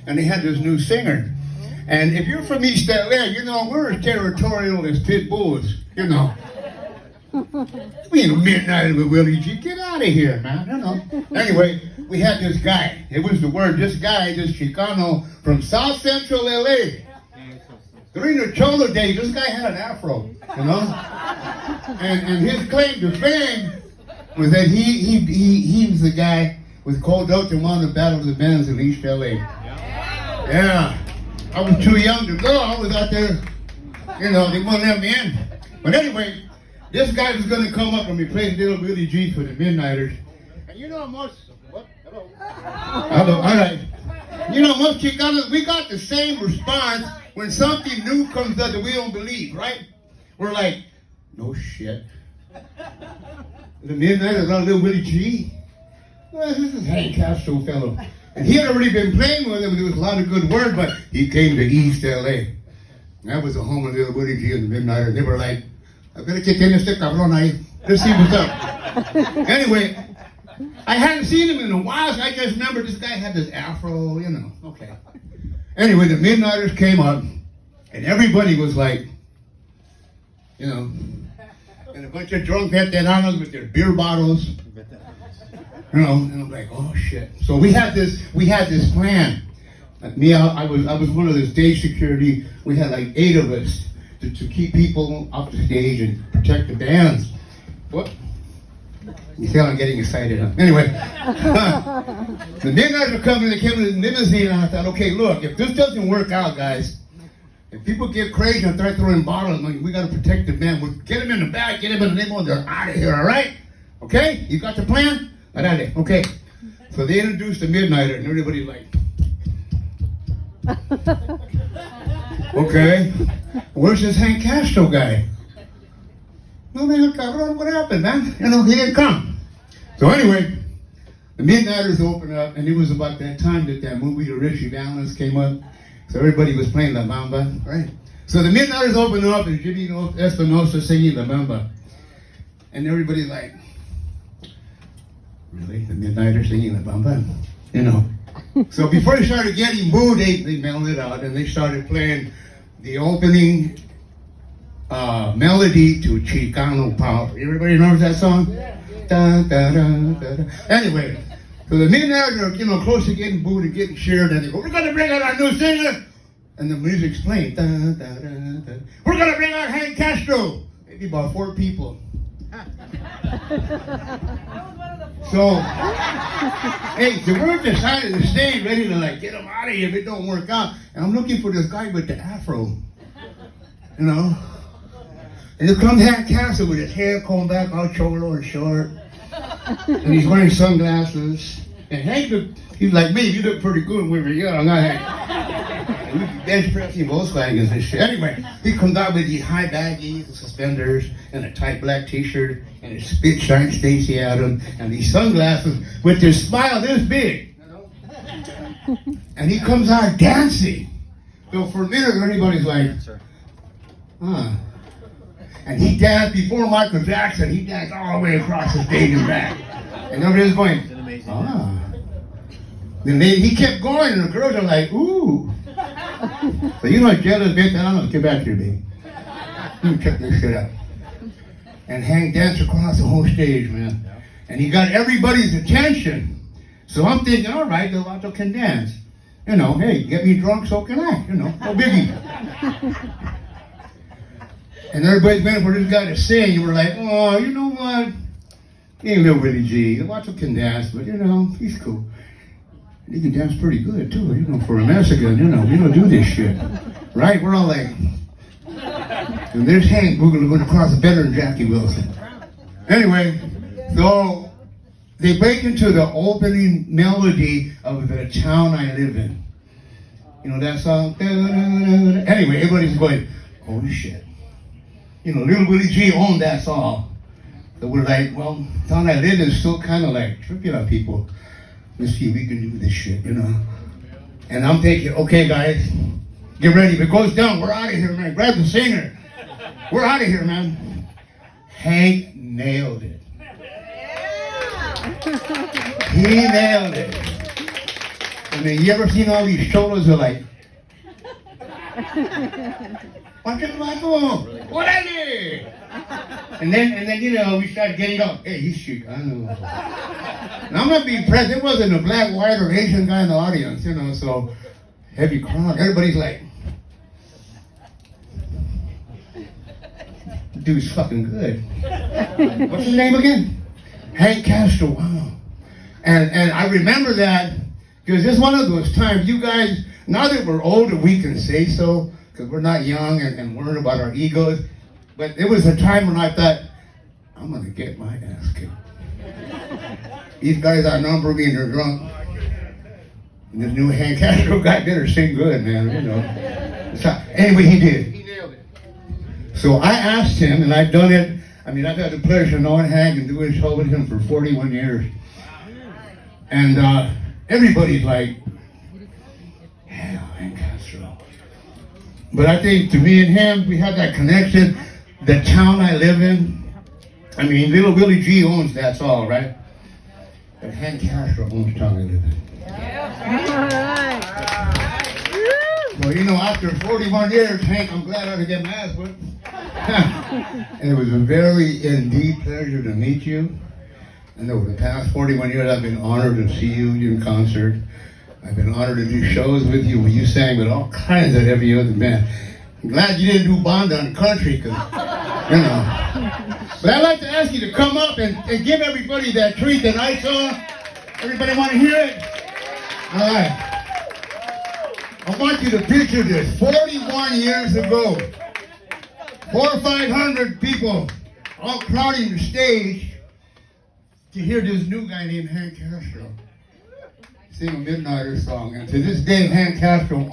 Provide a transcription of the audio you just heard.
and they had this new singer. And if you're from East LA, you know, we're as territorial as pit bulls, you know. We ain't midnight with Willie G. Get out of here, man, you know. Anyway, we had this guy. It was the word, this guy, this Chicano from South Central LA. During the Cholo days, this guy had an afro, you know. And his claim to fame was that he was the guy with called out to won the Battle of the Bands in East LA. Yeah. I was too young to go. I was out there, you know, they wouldn't let me in. But anyway, this guy was going to come up and we played Little Willie G for the Midniters. And you know most, what? Hello? Hello, all right. You know, most Chicanos, we got the same response when something new comes up that we don't believe, right? We're like, no shit. The Midniters on Little Willie G? Well, this is Hank Castro fellow. And he had already been playing with him, there was a lot of good word, but he came to East LA. That was the home of Little Willie G and the Midniters. They were like, I better get in este cabrón ahí. Let's see what's up. Anyway, I hadn't seen him in a while, so I just remember this guy had this afro, you know, okay. Anyway, the Midniters came up, and everybody was like, you know, and a bunch of drunk veteranos with their beer bottles. You know, and I'm like, oh shit. So we had this plan. Like me, I was one of the stage security. We had like 8 of us to keep people off the stage and protect the bands. What? You see I'm getting excited, huh? Anyway, the Midniters were coming, they came to the limousine, and I thought, okay, look, if this doesn't work out, guys, if people get crazy and start throwing bottles, we got to protect the band. We'll get them in the back, get them in the limo, they're out of here, all right? Okay? You got the plan? Okay. So they introduced the Midnighter, and everybody's like, okay, where's this Hank Castro guy? No, man, cabrón, what happened, man? You know, he didn't come. So anyway, the Midnighters opened up, and it was about that time that movie, The Richie Valens, came up. So everybody was playing La Bamba, right? So the Midnighters opened up, and Jimmy Espinosa singing La Bamba. And everybody's like, really? The Midnighters singing La Bamba? You know. So before they started getting booed, they melted out and they started playing the opening melody to Chicano Power. Everybody remembers that song? Da, da, da, da, da. Anyway, so the Midnighters are, you know, close to getting booed and getting cheered, and they go, we're going to bring out our new singer. And the music's playing. Da, da, da, da. We're going to bring out Hank Castro. Maybe about 4 people. So, hey, so we're decided to stay ready to like get him out of here if it don't work out. And I'm looking for this guy with the afro, you know. And here comes Hank Castro with his hair combed back all cholo and short. And he's wearing sunglasses. And Hank, he's like me, you look pretty good when we were young. We bench pressing Volkswagens and shit. Anyway, he comes out with these high baggies, and suspenders, and a tight black t-shirt, and a spit shine Stacy Adams, and these sunglasses with this smile this big. And he comes out dancing. So for a minute, everybody's like, huh. And he danced before Michael Jackson. He danced all the way across the stage and back. And everybody's going, ah. Then he kept going, and the girls are like, ooh. So you know, jealous bitch, I don't know, get back here, baby. Let me check this shit out. And Hank danced across the whole stage, man. And he got everybody's attention. So I'm thinking, all right, the Vato can dance. You know, hey, get me drunk, so can I. You know, no biggie. And everybody's waiting for this guy to sing. You were like, oh, you know what? He ain't Little Willie G. The Vato can dance, but you know, he's cool. He can dance pretty good too, you know, for a Mexican, you know, we don't do this shit. Right? We're all like, and there's Hank going across better than Jackie Wilson. Anyway, so they break into the opening melody of The Town I Live In. You know that song? Anyway, everybody's going, holy shit. You know, Little Willie G owned that song. So we're like, well, Town I Live In is still kind of like tripping on people. Let's see if we can do this shit, you know. And I'm thinking, okay, guys, get ready. If it goes down, we're out of here, man. Grab the singer. We're out of here, man. Hank nailed it. He nailed it. And then you ever seen all these shoulders are like, what I did? And then you know, we started getting up. Hey, he's chic, I know. And I'm not being pressed. There wasn't a black, white, or Asian guy in the audience, you know, so heavy crowd. Everybody's like, dude's fucking good. What's his name again? Hank Castro. Wow. And I remember that because it's one of those times you guys, now that we're older, we can say so because we're not young and worried about our egos. But it was a time when I thought, I'm going to get my ass kicked. These guys outnumber me and they're drunk. And this new Hank Castro guy better sing good, man, you know. So, anyway, he did. He nailed it. So I asked him, and I've done it. I mean, I've had the pleasure of knowing Hank and doing a show with him for 41 years. And everybody's like, yeah, Hank Castro. But I think to me and him, we had that connection. The town I live in, I mean, little Willie G owns that's all, right? But Hank Castro owns the town I live in. Well, you know, after 41 years, Hank, I'm glad I didn't get my ass whipped. And it was a very indeed pleasure to meet you. And over the past 41 years, I've been honored to see you in concert. I've been honored to do shows with you where you sang with all kinds of heavy other men. I'm glad you didn't do Bond on Country, because, you know. But I'd like to ask you to come up and give everybody that treat that I saw. Everybody want to hear it? All right. I want you to picture this. 41 years ago, 400 or 500 people all crowding the stage to hear this new guy named Hank Castro sing a Midniters song. And to this day, Hank Castro owns